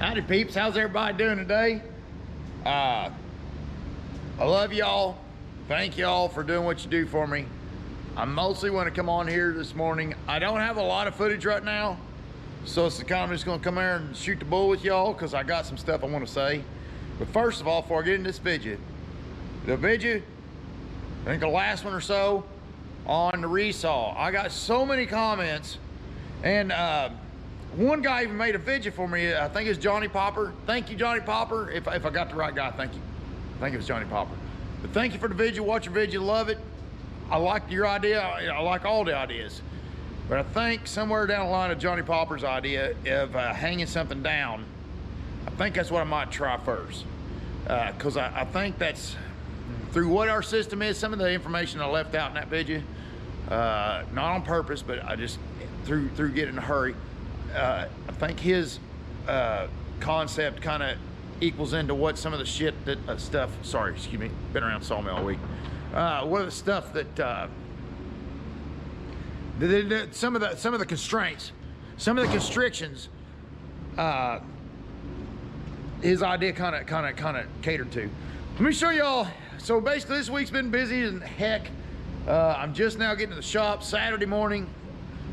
Howdy peeps, how's everybody doing today? I love y'all. Thank y'all for doing what you do for me. I mostly want to come on here this morning. I don't have a lot of footage right now, so it's kind of just gonna come here and shoot the bull with y'all because I got some stuff I want to say. But first of all, before I get into this video, I think the last one or so on the resaw, I got so many comments, and one guy even made a video for me. I think it's Johnny Popper. Thank you, Johnny Popper. If I got the right guy, thank you. I think it was Johnny Popper. But thank you for the video. Watch your video, love it. I like your idea. I like all the ideas. But I think somewhere down the line of Johnny Popper's idea of hanging something down, I think that's what I might try first. Because I think that's, through what our system is, some of the information I left out in that video, not on purpose, but I just, through getting in a hurry, I think his concept kind of equals into what some of the shit that sorry, excuse me, been around Sawmill all week. What are the stuff that some of the constraints, some of the constrictions, his idea kind of catered to. Let me show y'all. So basically, this week's been busy as heck. I'm just now getting to the shop Saturday morning.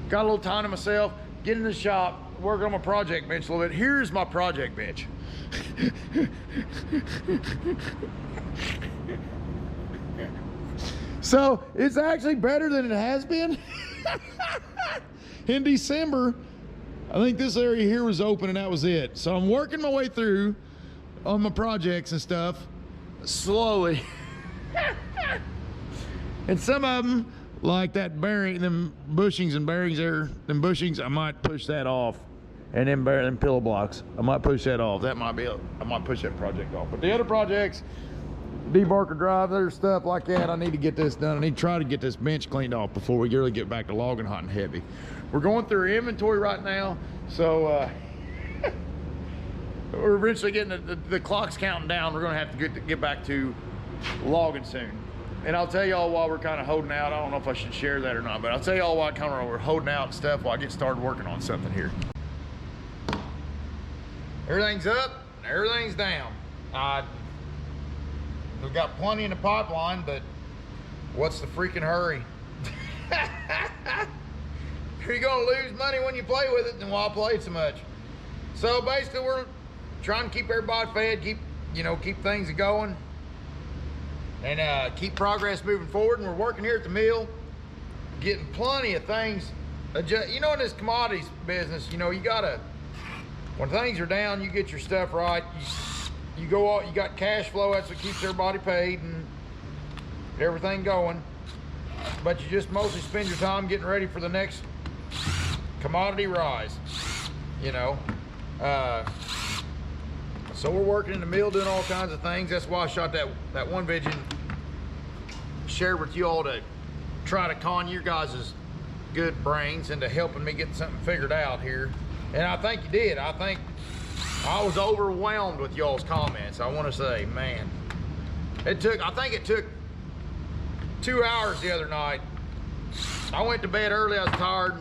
Got a little time to myself. Get in the shop, work on my project bench a little bit. Here's my project bench. So it's actually better than it has been. In December, I think this area here was open and that was it. So I'm working my way through on my projects and stuff slowly. And some of them, like that bearing, them bushings and bearings there, them bushings, I might push that off. And then them pillow blocks, I might push that off. That might be, I might push that project off. But the other projects, debarker drive, there's stuff like that. I need to get this done. I need to try to get this bench cleaned off before we really get back to logging hot and heavy. We're going through inventory right now, so we're eventually getting the clock's counting down. We're gonna have to get back to logging soon. And I'll tell y'all while we're kind of holding out. I don't know if I should share that or not, but I'll tell y'all why we're holding out and stuff while I get started working on something here. Everything's up and everything's down. We've got plenty in the pipeline, but what's the freaking hurry? You're gonna lose money when you play with it, and why play so much? So basically, we're trying to keep everybody fed, keep things going, and keep progress moving forward. And we're working here at the mill, getting plenty of things. In this commodities business, you gotta, when things are down, you get your stuff right. You go out, you got cash flow, that's what keeps everybody paid and everything going. But you just mostly spend your time getting ready for the next commodity rise, So we're working in the mill doing all kinds of things. That's why I shot that one video and shared with you all to try to con your guys' good brains into helping me get something figured out here. And I think you did. I think I was overwhelmed with y'all's comments. I want to say, man, I think it took 2 hours the other night. I went to bed early, I was tired,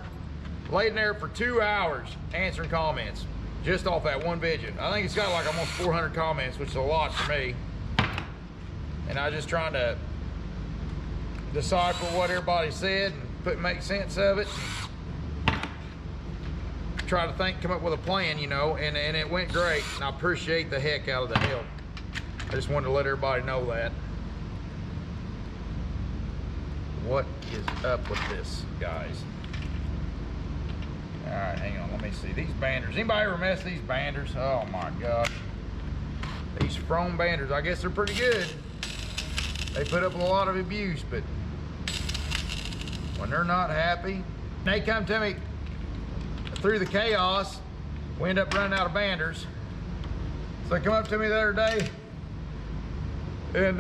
laid in there for 2 hours answering comments just off that one video. I think it's got like almost 400 comments, which is a lot for me. And I was just trying to decipher what everybody said and make sense of it. Try to come up with a plan, and it went great, and I appreciate the heck out of the help. I just wanted to let everybody know that. What is up with this, guys? All right, hang on, let me see. These banders, anybody ever mess these banders? Oh my gosh. These Frome banders, I guess they're pretty good. They put up with a lot of abuse, but when they're not happy, they come to me through the chaos, we end up running out of banders. So they come up to me the other day, and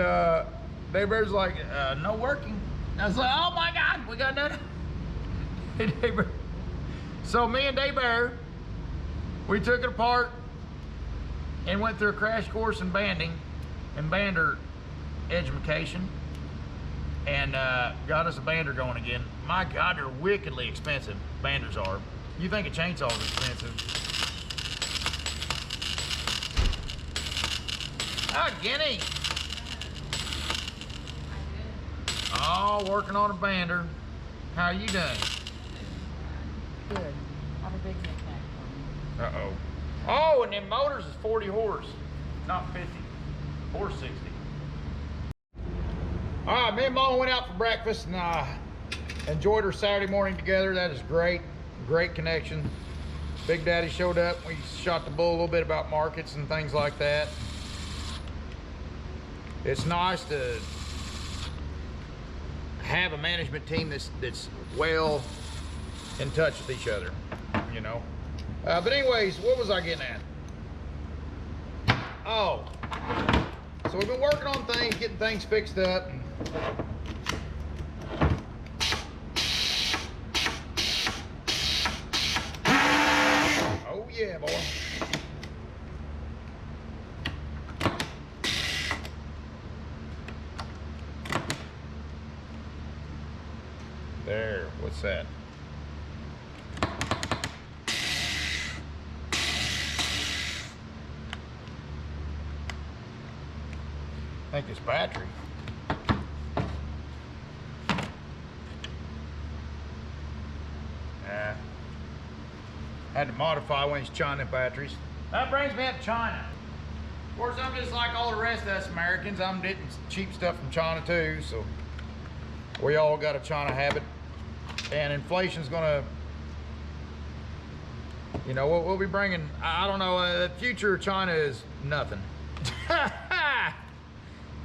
Dave Bear's like, no working. And I was like, oh my God, we got none. So me and Dave Bear, we took it apart and went through a crash course in banding and bander education, and got us a bander going again. My God, they're wickedly expensive, banders are. You think a chainsaw is expensive. Ah, Guinea. Oh, working on a bander. How are you doing? Good. I have a big knick-knack for you. Uh-oh. Oh, and then motors is 40 horse, not 50, or 60. All right, me and Mom went out for breakfast and enjoyed our Saturday morning together. That is great, great connection. Big Daddy showed up. We shot the bull a little bit about markets and things like that. It's nice to have a management team that's well in touch with each other, you know. But anyways, what was I getting at? Oh, so we've been working on things, getting things fixed up. Oh yeah, boy. There, what's that? I think it's battery. Had to modify one of these China batteries. That brings me up to China. Of course, I'm just like all the rest of us Americans. I'm getting cheap stuff from China too, so we all got a China habit. And inflation's gonna, you know, we'll be bringing, I don't know, the future of China is nothing.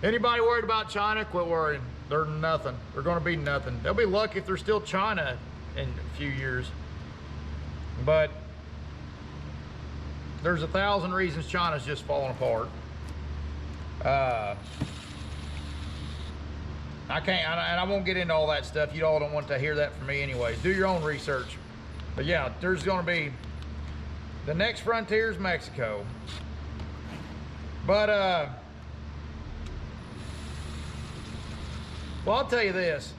Anybody worried about China, quit worrying. They're nothing. They're gonna be nothing. They'll be lucky if they're still China in a few years. But there's 1,000 reasons China's just falling apart. I can't, and I won't get into all that stuff. You all don't want to hear that from me anyways. Do your own research. But yeah, there's gonna be, the next frontier is Mexico. But, well, I'll tell you this.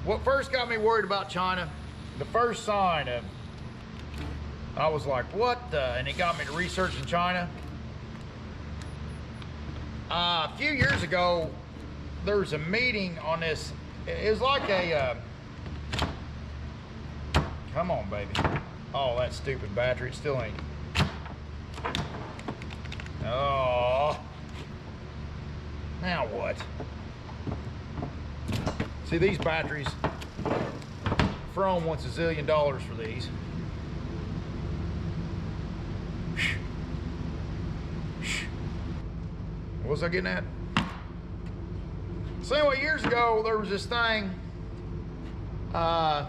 What first got me worried about China, the first sign of, I was like, what the, and it got me to researching China. A few years ago, there was a meeting on this. It was like a, come on, baby. Oh, that stupid battery, it still ain't. Oh, now what? See, these batteries, Frome wants $1 zillion for these. What was I getting at? So anyway, years ago, there was this thing, Elon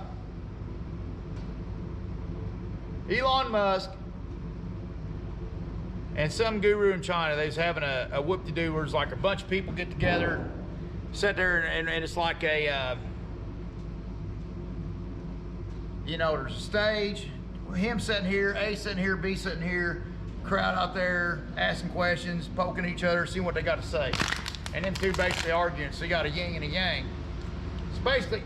Musk and some guru in China, they was having a whoop-de-doo where it's like a bunch of people get together, sit there, and it's like a, you know, there's a stage, him sitting here, A sitting here, B sitting here, crowd out there asking questions, poking each other, seeing what they got to say. And then two basically arguing, so you got a yin and a yang. So basically,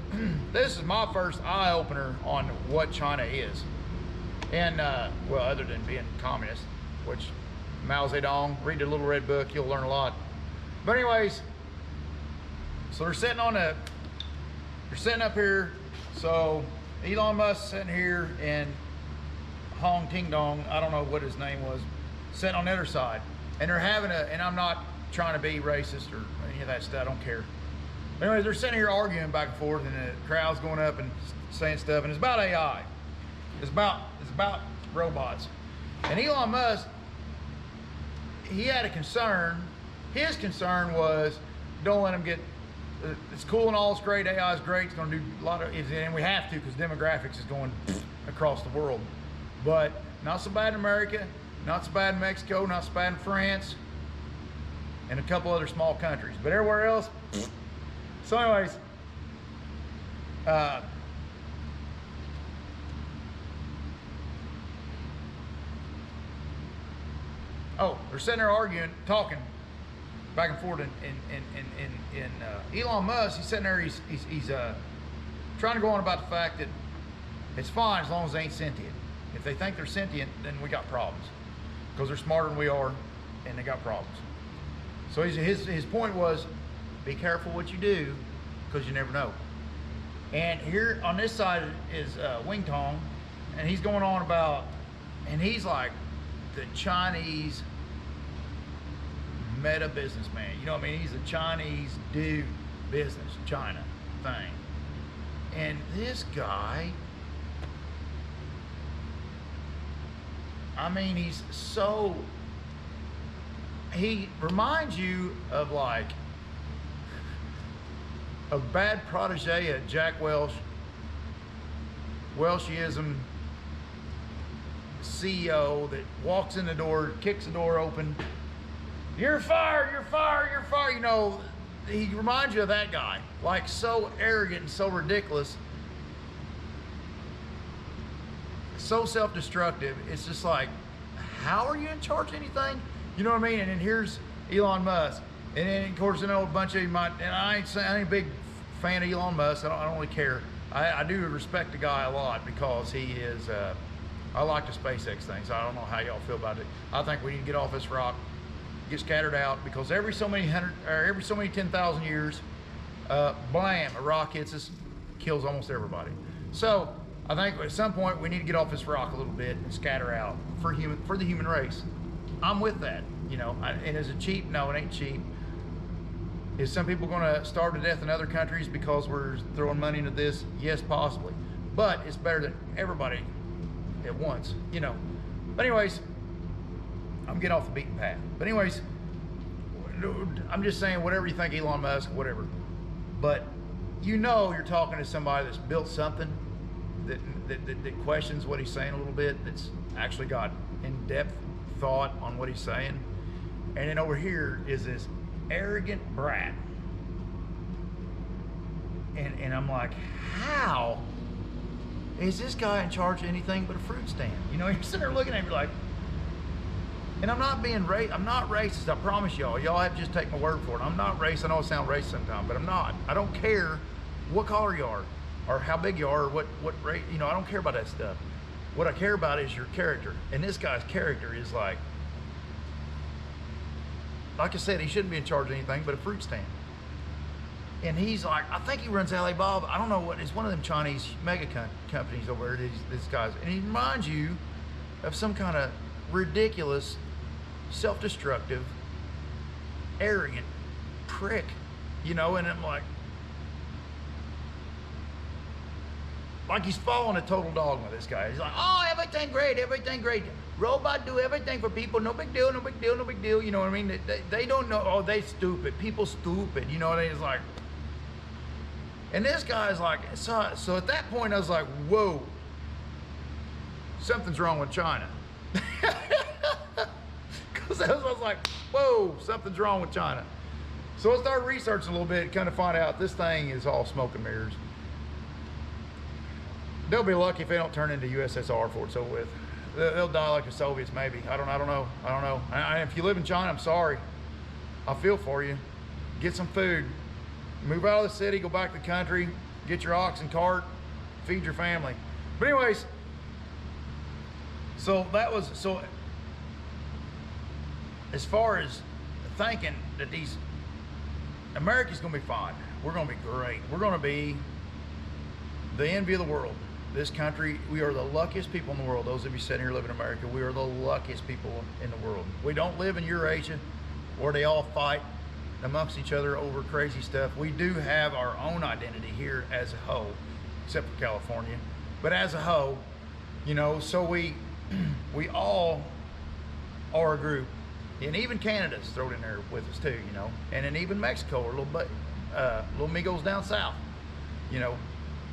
this is my first eye-opener on what China is. And, well, other than being communist, which Mao Zedong, read the Little Red Book, you'll learn a lot. But anyways, so they're sitting up here, so Elon Musk sitting here and Hong Ting Dong, I don't know what his name was, sitting on the other side. And they're having and I'm not trying to be racist or any of that stuff, I don't care. But anyways, they're sitting here arguing back and forth, and the crowd's going up and saying stuff, and it's about AI. It's about robots. And Elon Musk, he had a concern. His concern was, don't let them get, it's cool and all, it's great, AI is great, it's gonna do a lot of, and we have to, because demographics is going across the world. But not so bad in America, not so bad in Mexico, not so bad in France, and a couple other small countries. But everywhere else, so anyways, oh, they're sitting there arguing, talking back and forth, and Elon Musk, he's sitting there, he's trying to go on about the fact that it's fine as long as they ain't sentient. If they think they're sentient, then we got problems, because they're smarter than we are, and they got problems. So his point was, be careful what you do, because you never know. And here on this side is Wing Tong, and he's going on about, and he's like the Chinese meta businessman. You know what I mean? He's a Chinese dude, business, China thing. And this guy, I mean, he reminds you of like a bad protege of Jack Welch, Welchism CEO that walks in the door, kicks the door open. You're fired, you're fired, you're fired. You know, he reminds you of that guy. Like so arrogant and so ridiculous. So self-destructive. It's just like, how are you in charge of anything? You know what I mean? And then here's Elon Musk. And then of course, you know, a bunch of you might, and I ain't a big fan of Elon Musk. I don't really care. I do respect the guy a lot because he is, I like the SpaceX things. I don't know how y'all feel about it. I think we need to get off this rock, get scattered out, because every so many 10,000 years, blam, a rock hits us, kills almost everybody. So I think at some point we need to get off this rock a little bit and scatter out for the human race. I'm with that, you know. And is it cheap? No, it ain't cheap. Is some people going to starve to death in other countries because we're throwing money into this? Yes, possibly. But it's better than everybody at once, you know. But anyways, I'm getting off the beaten path. But anyways, I'm just saying, whatever you think, Elon Musk, whatever. But you know you're talking to somebody that's built something that questions what he's saying a little bit, that's actually got in-depth thought on what he's saying. And then over here is this arrogant brat. And I'm like, how is this guy in charge of anything but a fruit stand? You know, you're sitting there looking at me like, and I'm not being I'm not racist, I promise y'all. Y'all have to just take my word for it. I'm not racist. I know I sound racist sometimes, but I'm not. I don't care what color you are, or how big you are, or what race, you know, I don't care about that stuff. What I care about is your character. And this guy's character is like I said, he shouldn't be in charge of anything but a fruit stand. And he's like, I think he runs Alibaba. I don't know what, it's one of them Chinese mega companies over there, this guy's. And he reminds you of some kind of ridiculous, self-destructive, arrogant prick, you know. And I'm like he's following a total dogma, this guy. He's like, oh, everything great, everything great. Robot do everything for people, no big deal, no big deal, no big deal. You know what I mean? They don't know, oh, they stupid. People stupid, you know what I mean? It's like, and this guy's like, so at that point I was like, whoa, something's wrong with China. Because I was like, whoa, something's wrong with China. So I started researching a little bit, kind of find out this thing is all smoke and mirrors. They'll be lucky if they don't turn into USSR before it's over with. They'll die like the Soviets, maybe. I don't know. If you live in China, I'm sorry. I feel for you. Get some food. Move out of the city, go back to the country, get your ox and cart, feed your family. But anyways, so as far as thinking that America's gonna be fine. We're gonna be great. We're gonna be the envy of the world. This country, we are the luckiest people in the world. Those of you sitting here living in America, we are the luckiest people in the world. We don't live in Eurasia where they all fight amongst each other over crazy stuff. We do have our own identity here as a whole, except for California. But as a whole, you know, so we all are a group. And even Canada's thrown in there with us too, you know. And then even Mexico, or little amigos down south, you know.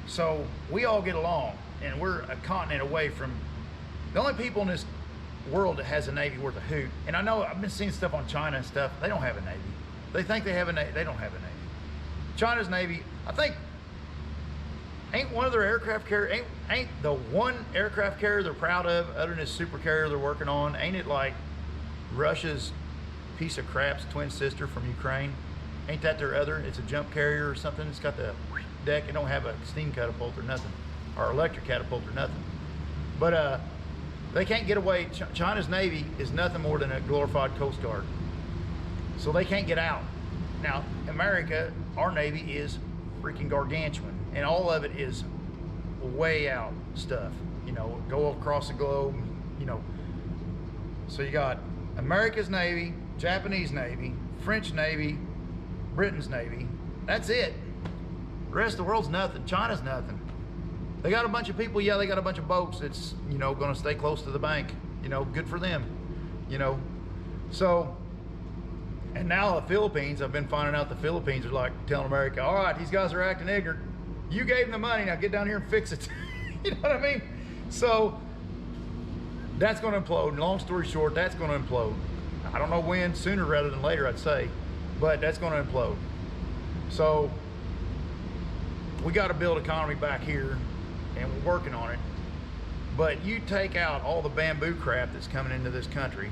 So we all get along, and we're a continent away from the only people in this world that has a Navy worth a hoot. And I know I've been seeing stuff on China and stuff. They don't have a Navy. They think they have a Navy. They don't have a Navy. China's Navy, I think, ain't one of their aircraft carrier, ain't the one aircraft carrier they're proud of, other than this super carrier they're working on, ain't it like Russia's piece of crap's twin sister from Ukraine? Ain't that their other? It's a jump carrier or something. It's got the deck. It don't have a steam catapult or nothing, or electric catapult or nothing. But they can't get away. China's Navy is nothing more than a glorified Coast Guard. So they can't get out. Now, America, our Navy is freaking gargantuan, and all of it is way out stuff, you know, go across the globe, you know. So you got America's Navy, Japanese Navy, French Navy, Britain's Navy. That's it. The rest of the world's nothing. China's nothing. They got a bunch of people, yeah, they got a bunch of boats that's, you know, gonna stay close to the bank. You know, good for them, you know. So, and now the Philippines, I've been finding out the Philippines are like telling America, all right, these guys are acting ignorant. You gave them the money, now get down here and fix it. You know what I mean? So, that's gonna implode. Long story short, that's gonna implode. I don't know when, sooner rather than later, I'd say, but that's gonna implode. So, we gotta build economy back here, and we're working on it. But you take out all the bamboo crap that's coming into this country,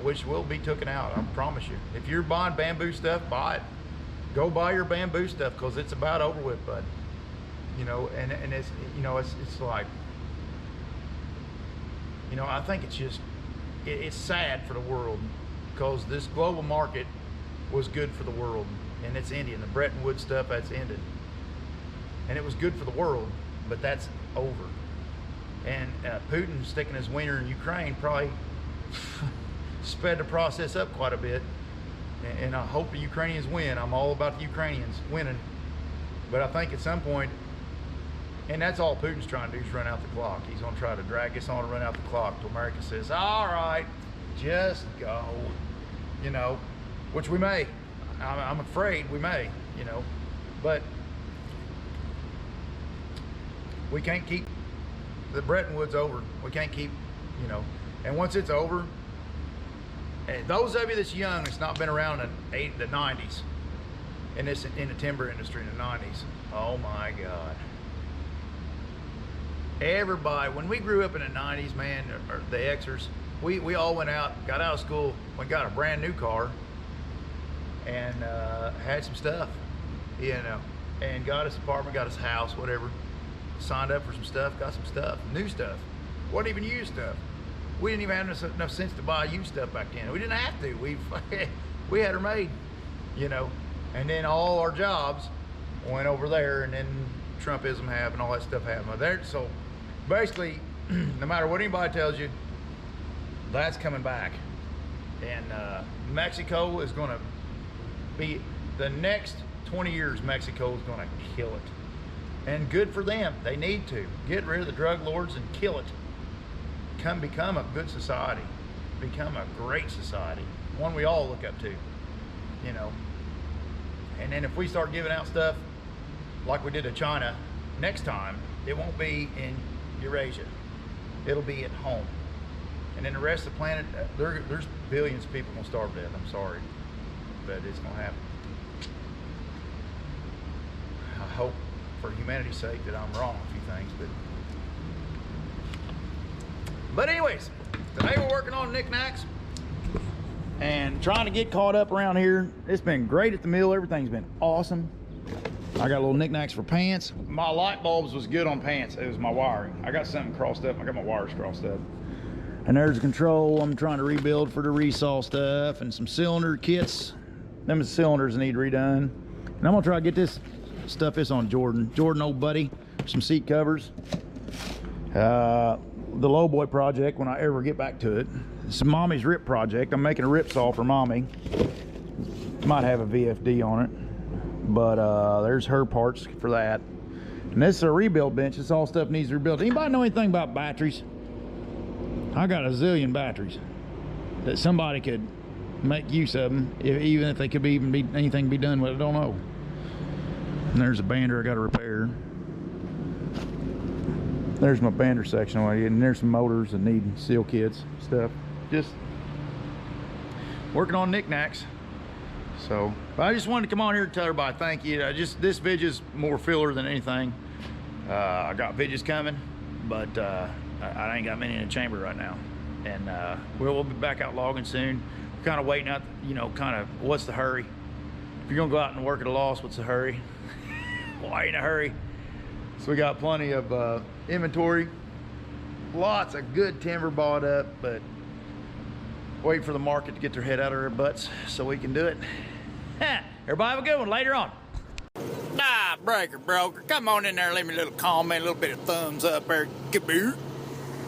which will be taken out, I promise you. If you're buying bamboo stuff, buy it. Go buy your bamboo stuff, because it's about over with, bud. You know, and it's, you know, it's like, you know, I think it's just, it's sad for the world, because this global market was good for the world, and it's ending. The Bretton Woods stuff, that's ended. And it was good for the world, but that's over. And Putin sticking his wiener in Ukraine probably sped the process up quite a bit. And I hope the Ukrainians win. I'm all about the Ukrainians winning. But I think at some point, and that's all Putin's trying to do, is run out the clock. He's gonna try to drag us on and run out the clock till America says, all right, just go, you know, which we may. I'm afraid we may, you know, but we can't keep the Bretton Woods over. We can't keep, you know, and once it's over, and those of you that's young, that's not been around in the 90s, in the timber industry in the 90s, oh my God. Everybody, when we grew up in the 90s, man, or the Xers, we all went out, got out of school, we got a brand new car, and had some stuff, you know, and got us apartment, got us house, whatever. Signed up for some stuff, got some stuff, new stuff. Wasn't even used stuff. We didn't even have enough sense to buy used stuff back then. We didn't have to. We had her made, you know. And then all our jobs went over there, and then Trumpism happened, all that stuff happened there. So basically, no matter what anybody tells you, that's coming back. And Mexico is going to be, the next 20 years, Mexico is going to kill it. And good for them. They need to get rid of the drug lords and kill it. Become a good society. Become a great society. One we all look up to, you know. And then if we start giving out stuff like we did to China, next time, it won't be in Eurasia. It'll be at home. And then the rest of the planet, there's billions of people gonna starve to death. I'm sorry, but it's gonna happen. I hope, for humanity's sake, that I'm wrong a few things, but anyways, today we're working on knickknacks and trying to get caught up around here. It's been great at the mill. Everything's been awesome. I got little knickknacks for pants. My light bulbs was good on pants. It was my wiring. I got something crossed up. I got my wires crossed up. And there's a control I'm trying to rebuild for the resaw stuff, and some cylinder kits. Them cylinders need redone. And I'm gonna try to get this stuff this on Jordan, old buddy, some seat covers. The Lowboy project, when I ever get back to it. It's Mommy's rip project. I'm making a rip saw for Mommy. Might have a VFD on it, but there's her parts for that. And this is a rebuild bench. This all stuff needs rebuilt. Anybody know anything about batteries? I got a zillion batteries that somebody could make use of them, even if they could be anything be done with it. I don't know. And there's a bander I got to repair. There's my bander section, and there's some motors that need seal kits, stuff. Just working on knickknacks. So, but I just wanted to come on here and tell everybody thank you. This vid's more filler than anything. I got vid's coming, but I ain't got many in the chamber right now. And we'll be back out logging soon. We're kind of waiting out, you know, kind of what's the hurry? If you're gonna go out and work at a loss, what's the hurry? Why in a hurry? So we got plenty of inventory, lots of good timber bought up, but Wait for the market to get their head out of their butts so we can do it. Everybody have a good one later on. Breaker broker. Come on in there, leave me a little comment, a little bit of thumbs up there. Kaboot.